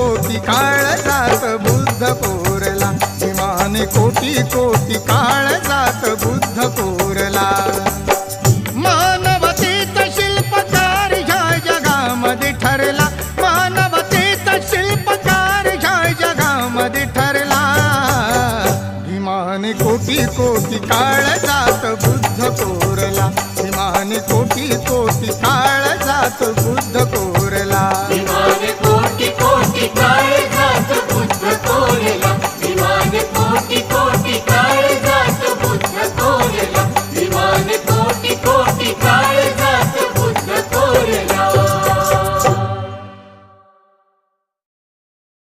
कोटी काळजात बुद्ध कोरला, भीमाने कोटी कोटी काळजात बुद्ध कोरला. मानवतेचा शिल्पकार ह्या जगामध्ये ठरला, मानवतेचा शिल्पकार ह्या जगामध्ये ठरला. भीमाने कोटी कोटी काळजात